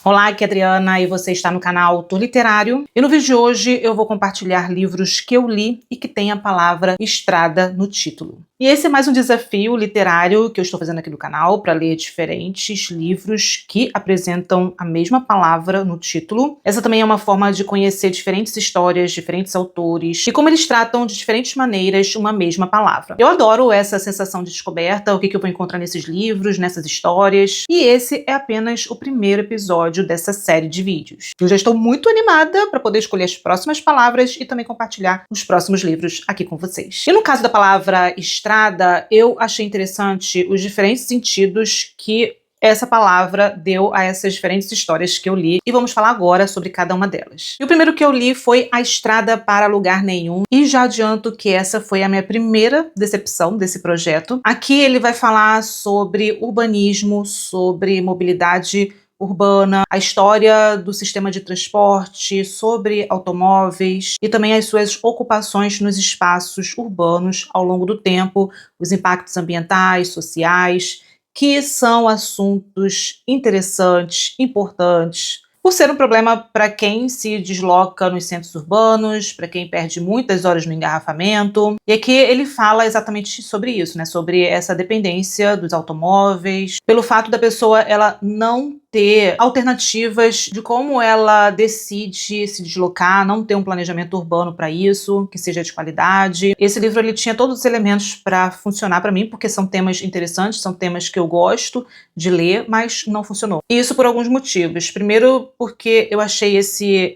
Olá, aqui é a Adriana e você está no canal Tour Literário. E no vídeo de hoje eu vou compartilhar livros que eu li e que tem a palavra estrada no título. E esse é mais um desafio literário que eu estou fazendo aqui no canal para ler diferentes livros que apresentam a mesma palavra no título. Essa também é uma forma de conhecer diferentes histórias, diferentes autores e como eles tratam de diferentes maneiras uma mesma palavra. Eu adoro essa sensação de descoberta, o que eu vou encontrar nesses livros, nessas histórias. E esse é apenas o primeiro episódio dessa série de vídeos. Eu já estou muito animada para poder escolher as próximas palavras e também compartilhar os próximos livros aqui com vocês. E no caso da palavra estrada, eu achei interessante os diferentes sentidos que essa palavra deu a essas diferentes histórias que eu li e vamos falar agora sobre cada uma delas. E o primeiro que eu li foi A Estrada para Lugar Nenhum e já adianto que essa foi a minha primeira decepção desse projeto. Aqui ele vai falar sobre urbanismo, sobre mobilidade urbana, a história do sistema de transporte, sobre automóveis e também as suas ocupações nos espaços urbanos ao longo do tempo, os impactos ambientais, sociais, que são assuntos interessantes, importantes, por ser um problema para quem se desloca nos centros urbanos, para quem perde muitas horas no engarrafamento. E aqui ele fala exatamente sobre isso, né? Sobre essa dependência dos automóveis, pelo fato da pessoa ela não ter alternativas de como ela decide se deslocar, não ter um planejamento urbano para isso, que seja de qualidade. Esse livro ele tinha todos os elementos para funcionar para mim, porque são temas interessantes, são temas que eu gosto de ler, mas não funcionou. E isso por alguns motivos. Primeiro, porque eu achei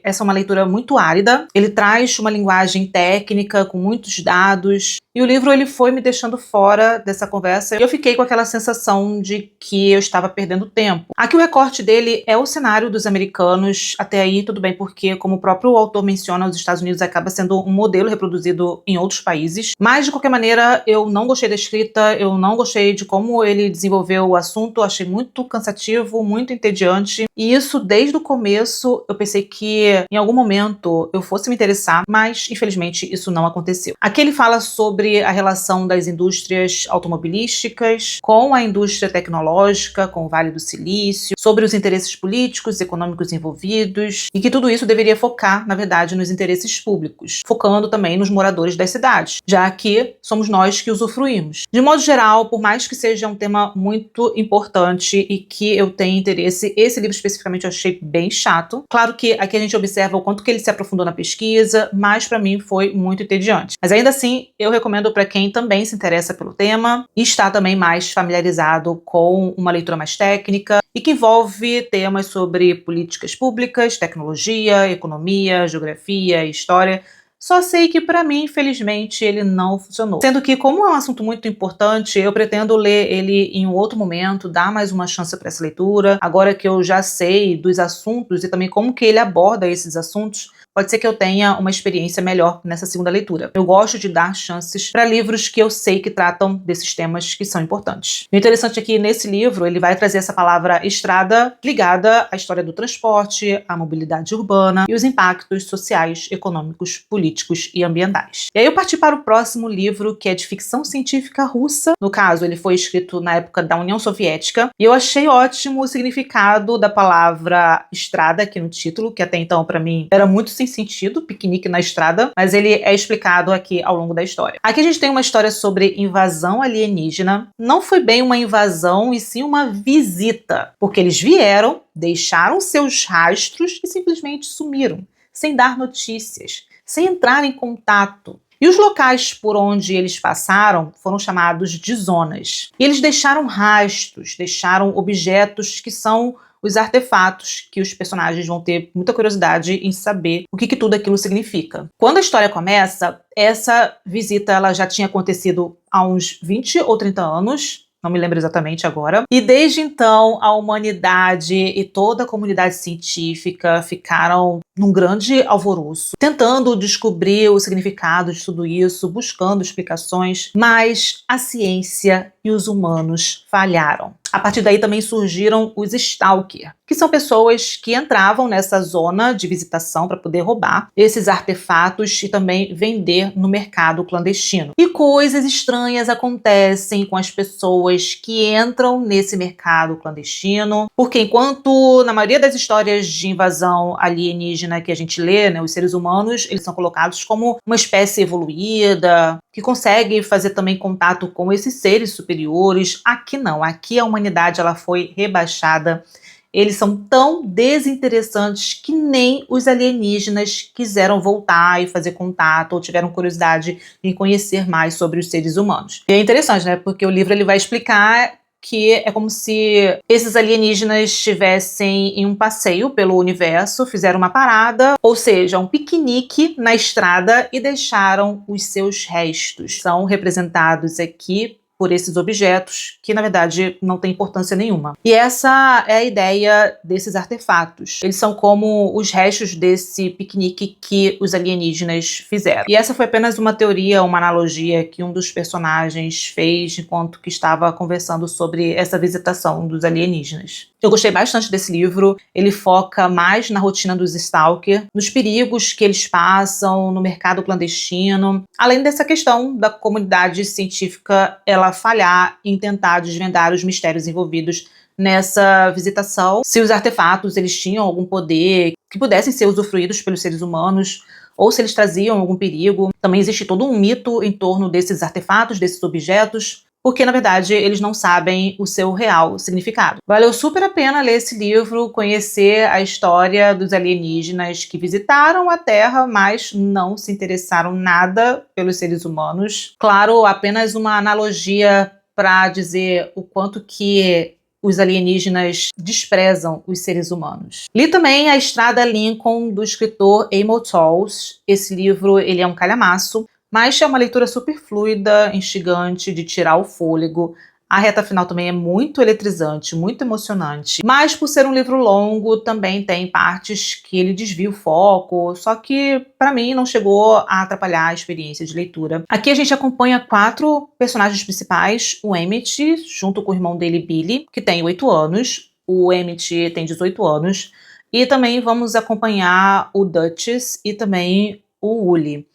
essa uma leitura muito árida. Ele traz uma linguagem técnica com muitos dados. E o livro ele foi me deixando fora dessa conversa e eu fiquei com aquela sensação de que eu estava perdendo tempo. Aqui o recorte dele é o cenário dos americanos, até aí tudo bem, porque como o próprio autor menciona, os Estados Unidos acaba sendo um modelo reproduzido em outros países, mas de qualquer maneira eu não gostei da escrita, eu não gostei de como ele desenvolveu o assunto, achei muito cansativo, muito entediante, e isso desde o começo eu pensei que em algum momento eu fosse me interessar, mas infelizmente isso não aconteceu. Aqui ele fala sobre a relação das indústrias automobilísticas com a indústria tecnológica, com o Vale do Silício, sobre os interesses políticos e econômicos envolvidos, e que tudo isso deveria focar, na verdade, nos interesses públicos, focando também nos moradores das cidades, já que somos nós que usufruímos. De modo geral, por mais que seja um tema muito importante e que eu tenha interesse, esse livro especificamente eu achei bem chato. Claro que aqui a gente observa o quanto que ele se aprofundou na pesquisa, mas para mim foi muito entediante. Mas ainda assim, eu recomendo para quem também se interessa pelo tema e está também mais familiarizado com uma leitura mais técnica e que envolve temas sobre políticas públicas, tecnologia, economia, geografia, história. Só sei que para mim, infelizmente, ele não funcionou. Sendo que, como é um assunto muito importante, eu pretendo ler ele em um outro momento, dar mais uma chance para essa leitura. Agora que eu já sei dos assuntos e também como que ele aborda esses assuntos, pode ser que eu tenha uma experiência melhor nessa segunda leitura. Eu gosto de dar chances para livros que eu sei que tratam desses temas que são importantes. O interessante é que nesse livro ele vai trazer essa palavra estrada ligada à história do transporte, à mobilidade urbana e os impactos sociais, econômicos, políticos e ambientais. E aí eu parti para o próximo livro, que é de ficção científica russa. No caso, ele foi escrito na época da União Soviética e eu achei ótimo o significado da palavra estrada aqui no título, que até então para mim era muito sem sentido, piquenique na estrada, mas ele é explicado aqui ao longo da história. Aqui a gente tem uma história sobre invasão alienígena. Não foi bem uma invasão, e sim uma visita, porque eles vieram, deixaram seus rastros e simplesmente sumiram, sem dar notícias, sem entrar em contato. E os locais por onde eles passaram foram chamados de zonas. E eles deixaram rastros, deixaram objetos que são os artefatos que os personagens vão ter muita curiosidade em saber o que tudo aquilo significa. Quando a história começa, essa visita ela já tinha acontecido há uns 20 ou 30 anos, não me lembro exatamente agora. E desde então, a humanidade e toda a comunidade científica ficaram num grande alvoroço, tentando descobrir o significado de tudo isso, buscando explicações, mas a ciência e os humanos falharam. A partir daí também surgiram os Stalker. que são pessoas que entravam nessa zona de visitação para poder roubar esses artefatos e também vender no mercado clandestino. E coisas estranhas acontecem com as pessoas que entram nesse mercado clandestino, porque enquanto na maioria das histórias de invasão alienígena que a gente lê, né, os seres humanos, eles são colocados como uma espécie evoluída, que consegue fazer também contato com esses seres superiores. Aqui não, aqui a humanidade ela foi rebaixada. Eles são tão desinteressantes que nem os alienígenas quiseram voltar e fazer contato ou tiveram curiosidade em conhecer mais sobre os seres humanos. E é interessante, né? Porque o livro ele vai explicar que é como se esses alienígenas estivessem em um passeio pelo universo, fizeram uma parada, ou seja, um piquenique na estrada e deixaram os seus restos. São representados aqui por esses objetos que, na verdade, não tem importância nenhuma. E essa é a ideia desses artefatos. Eles são como os restos desse piquenique que os alienígenas fizeram. E essa foi apenas uma teoria, uma analogia que um dos personagens fez enquanto que estava conversando sobre essa visitação dos alienígenas. Eu gostei bastante desse livro. Ele foca mais na rotina dos Stalker, nos perigos que eles passam no mercado clandestino, além dessa questão da comunidade científica ela falhar em tentar desvendar os mistérios envolvidos nessa visitação, se os artefatos eles tinham algum poder que pudessem ser usufruídos pelos seres humanos, ou se eles traziam algum perigo. Também existe todo um mito em torno desses artefatos, desses objetos, porque, na verdade, eles não sabem o seu real significado. Valeu super a pena ler esse livro, conhecer a história dos alienígenas que visitaram a Terra, mas não se interessaram nada pelos seres humanos. Claro, apenas uma analogia para dizer o quanto que os alienígenas desprezam os seres humanos. Li também A Estrada Lincoln, do escritor Amos Oz. Esse livro ele é um calhamaço, mas é uma leitura super fluida, instigante, de tirar o fôlego. A reta final também é muito eletrizante, muito emocionante. Mas por ser um livro longo, também tem partes que ele desvia o foco, só que para mim não chegou a atrapalhar a experiência de leitura. Aqui a gente acompanha 4 personagens principais, o Emmett, junto com o irmão dele, Billy, que tem 8 anos, o Emmett tem 18 anos, e também vamos acompanhar o Duchess e também o Uli.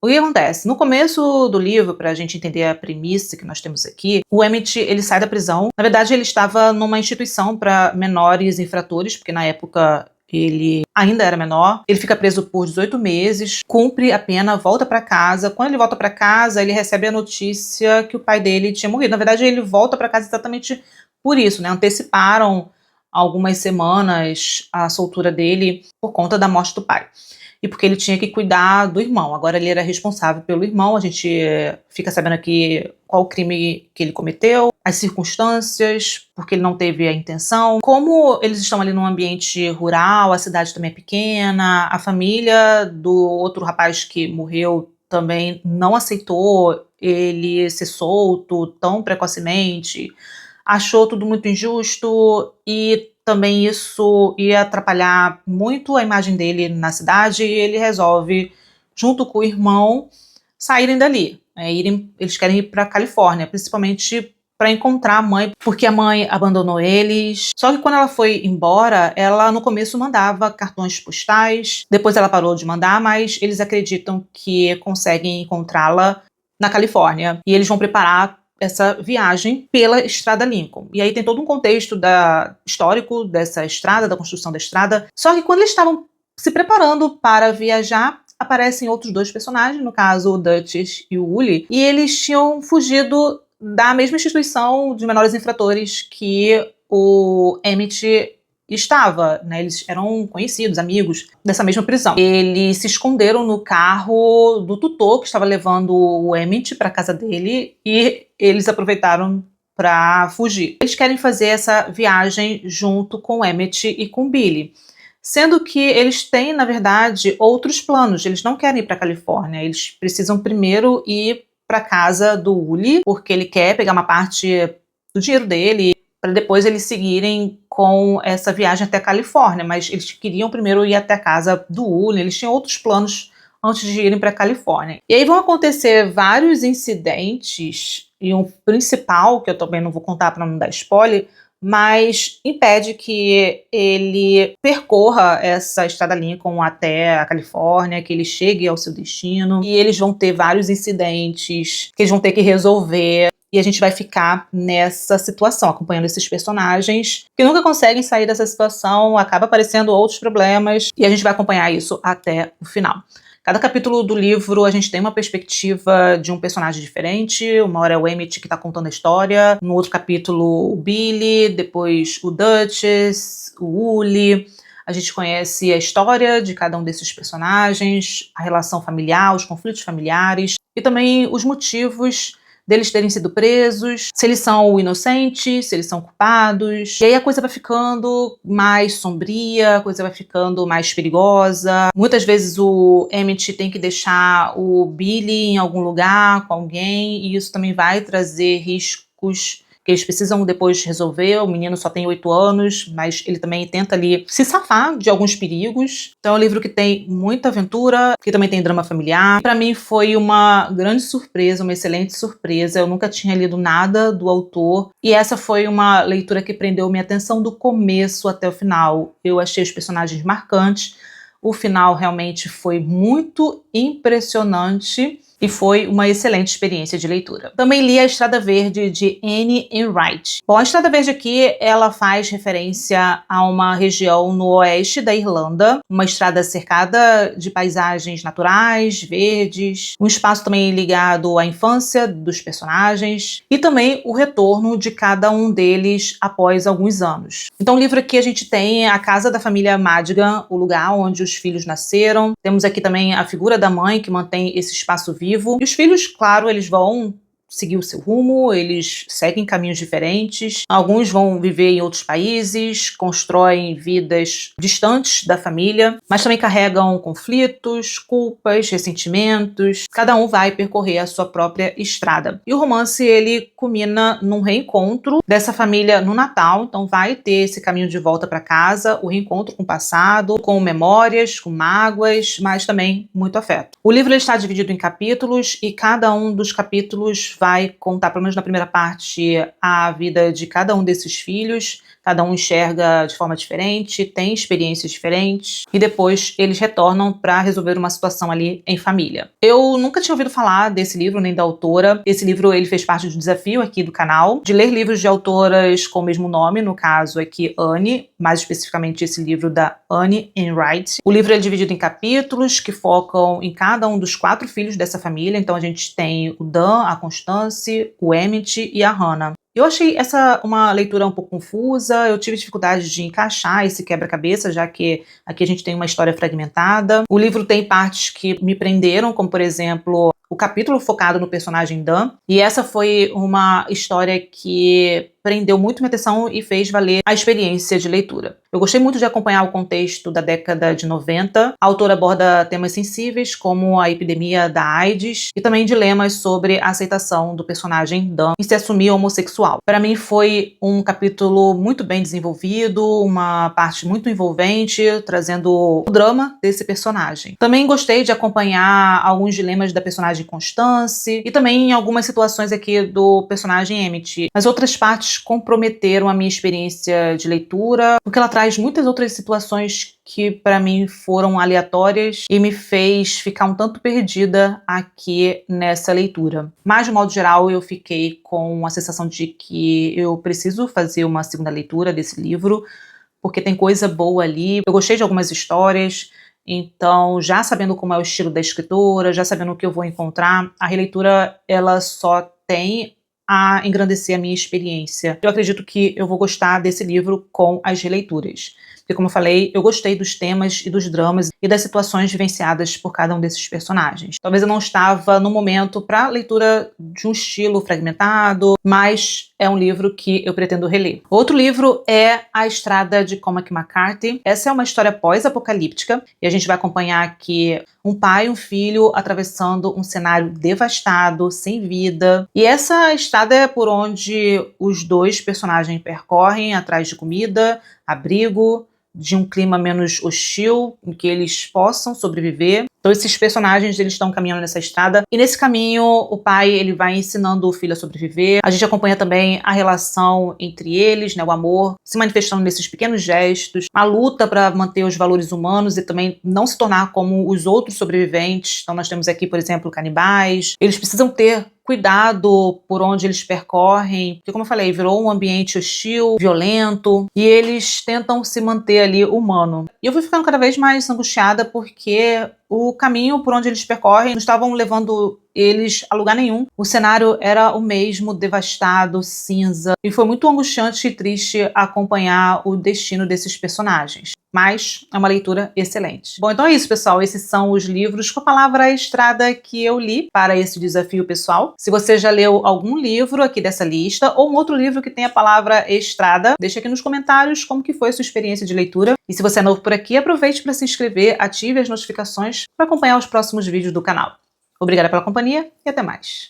O que acontece? No começo do livro, para a gente entender a premissa que nós temos aqui, o Emmett ele sai da prisão. Na verdade, ele estava numa instituição para menores infratores, porque na época ele ainda era menor. Ele fica preso por 18 meses, cumpre a pena, volta para casa. Quando ele volta para casa, ele recebe a notícia que o pai dele tinha morrido. Na verdade, ele volta para casa exatamente por isso, né? Anteciparam algumas semanas a soltura dele por conta da morte do pai. E porque ele tinha que cuidar do irmão. Agora ele era responsável pelo irmão, a gente fica sabendo aqui qual o crime que ele cometeu, as circunstâncias, porque ele não teve a intenção. Como eles estão ali num ambiente rural, a cidade também é pequena, a família do outro rapaz que morreu também não aceitou ele ser solto tão precocemente, achou tudo muito injusto e também isso ia atrapalhar muito a imagem dele na cidade e ele resolve, junto com o irmão, saírem dali. Eles querem ir para a Califórnia, principalmente para encontrar a mãe, porque a mãe abandonou eles. Só que quando ela foi embora, ela no começo mandava cartões postais, depois ela parou de mandar, mas eles acreditam que conseguem encontrá-la na Califórnia. E eles vão preparar essa viagem pela Estrada Lincoln. E aí tem todo um contexto histórico dessa estrada, da construção da estrada. Só que quando eles estavam se preparando para viajar, aparecem outros 2 personagens, no caso o Duchess e o Uli, e eles tinham fugido da mesma instituição de menores infratores que o Emmett estava, né? Eles eram conhecidos, amigos dessa mesma prisão. Eles se esconderam no carro do tutor que estava levando o Emmett para casa dele e eles aproveitaram para fugir. Eles querem fazer essa viagem junto com o Emmett e com o Billy, sendo que eles têm, na verdade, outros planos. Eles não querem ir para a Califórnia, eles precisam primeiro ir para casa do Uli, porque ele quer pegar uma parte do dinheiro dele para depois eles seguirem com essa viagem até a Califórnia, mas eles queriam primeiro ir até a casa do Uli, eles tinham outros planos antes de irem para a Califórnia. E aí vão acontecer vários incidentes, e um principal, que eu também não vou contar para não dar spoiler, mas impede que ele percorra essa estrada Lincoln até a Califórnia, que ele chegue ao seu destino, e eles vão ter vários incidentes que eles vão ter que resolver. E a gente vai ficar nessa situação, acompanhando esses personagens que nunca conseguem sair dessa situação, acaba aparecendo outros problemas, e a gente vai acompanhar isso até o final. Cada capítulo do livro a gente tem uma perspectiva de um personagem diferente. Uma hora é o Emmett que está contando a história, no outro capítulo o Billy, depois o Duchess, o Uli. A gente conhece a história de cada um desses personagens, a relação familiar, os conflitos familiares e também os motivos deles terem sido presos, se eles são inocentes, se eles são culpados. E aí a coisa vai ficando mais sombria, a coisa vai ficando mais perigosa. Muitas vezes o Emmett tem que deixar o Billy em algum lugar com alguém, e isso também vai trazer riscos que eles precisam depois resolver. O menino só tem 8 anos, mas ele também tenta ali se safar de alguns perigos. Então é um livro que tem muita aventura, que também tem drama familiar. Para mim foi uma grande surpresa, uma excelente surpresa. Eu nunca tinha lido nada do autor, e essa foi uma leitura que prendeu minha atenção do começo até o final. Eu achei os personagens marcantes, o final realmente foi muito impressionante, e foi uma excelente experiência de leitura. Também li A Estrada Verde, de Anne Enright. Bom, a Estrada Verde aqui, ela faz referência a uma região no oeste da Irlanda, uma estrada cercada de paisagens naturais, verdes, um espaço também ligado à infância dos personagens e também o retorno de cada um deles após alguns anos. Então, o livro aqui a gente tem a casa da família Madigan, o lugar onde os filhos nasceram. Temos aqui também a figura da mãe, que mantém esse espaço vivo. E os filhos, claro, eles vão seguir o seu rumo, eles seguem caminhos diferentes. Alguns vão viver em outros países, constroem vidas distantes da família, mas também carregam conflitos, culpas, ressentimentos. Cada um vai percorrer a sua própria estrada. E o romance, ele culmina num reencontro dessa família no Natal, então vai ter esse caminho de volta para casa, o reencontro com o passado, com memórias, com mágoas, mas também muito afeto. O livro ele está dividido em capítulos, e cada um dos capítulos vai contar, pelo menos na primeira parte, a vida de cada um desses filhos. Cada um enxerga de forma diferente, tem experiências diferentes, e depois eles retornam para resolver uma situação ali em família. Eu nunca tinha ouvido falar desse livro, nem da autora. Esse livro ele fez parte do desafio aqui do canal, de ler livros de autoras com o mesmo nome, no caso aqui Anne, mais especificamente esse livro da Anne Enright. O livro é dividido em capítulos que focam em cada um dos 4 filhos dessa família. Então a gente tem o Dan, a Constance, o Emmett e a Hannah. Eu achei essa uma leitura um pouco confusa, eu tive dificuldade de encaixar esse quebra-cabeça, já que aqui a gente tem uma história fragmentada. O livro tem partes que me prenderam, como por exemplo, o capítulo focado no personagem Dan, e essa foi uma história que prendeu muito minha atenção e fez valer a experiência de leitura. Eu gostei muito de acompanhar o contexto da década de 90. A autora aborda temas sensíveis como a epidemia da AIDS e também dilemas sobre a aceitação do personagem Dan em se assumir homossexual. Para mim foi um capítulo muito bem desenvolvido, uma parte muito envolvente, trazendo o drama desse personagem. Também gostei de acompanhar alguns dilemas da personagem Constance e também algumas situações aqui do personagem Emmett. As outras partes comprometeram a minha experiência de leitura, porque ela traz muitas outras situações que para mim foram aleatórias e me fez ficar um tanto perdida aqui nessa leitura. Mas, de modo geral, eu fiquei com a sensação de que eu preciso fazer uma segunda leitura desse livro, porque tem coisa boa ali. Eu gostei de algumas histórias, então, já sabendo como é o estilo da escritora, já sabendo o que eu vou encontrar, a releitura ela só tem a engrandecer a minha experiência. Eu acredito que eu vou gostar desse livro com as releituras. Porque, como eu falei, eu gostei dos temas e dos dramas e das situações vivenciadas por cada um desses personagens. Talvez eu não estava no momento para leitura de um estilo fragmentado, mas é um livro que eu pretendo reler. Outro livro é A Estrada de Cormac McCarthy. Essa é uma história pós-apocalíptica e a gente vai acompanhar aqui um pai e um filho atravessando um cenário devastado, sem vida. E essa estrada é por onde os dois personagens percorrem atrás de comida, abrigo, de um clima menos hostil, em que eles possam sobreviver. Então esses personagens, eles estão caminhando nessa estrada, e nesse caminho o pai, ele vai ensinando o filho a sobreviver. A gente acompanha também a relação entre eles, né, o amor se manifestando nesses pequenos gestos, a luta para manter os valores humanos e também não se tornar como os outros sobreviventes. Então nós temos aqui, por exemplo, canibais. Eles precisam ter cuidado por onde eles percorrem, porque, como eu falei, virou um ambiente hostil, violento, e eles tentam se manter ali humano. E eu fui ficando cada vez mais angustiada porque o caminho por onde eles percorrem não estavam levando eles a lugar nenhum. O cenário era o mesmo, devastado, cinza, e foi muito angustiante e triste acompanhar o destino desses personagens. Mas é uma leitura excelente. Bom, então é isso, pessoal. Esses são os livros com a palavra estrada que eu li para esse desafio pessoal. Se você já leu algum livro aqui dessa lista ou um outro livro que tem a palavra estrada, deixa aqui nos comentários como que foi a sua experiência de leitura. E se você é novo por aqui, aproveite para se inscrever, ative as notificações para acompanhar os próximos vídeos do canal. Obrigada pela companhia e até mais.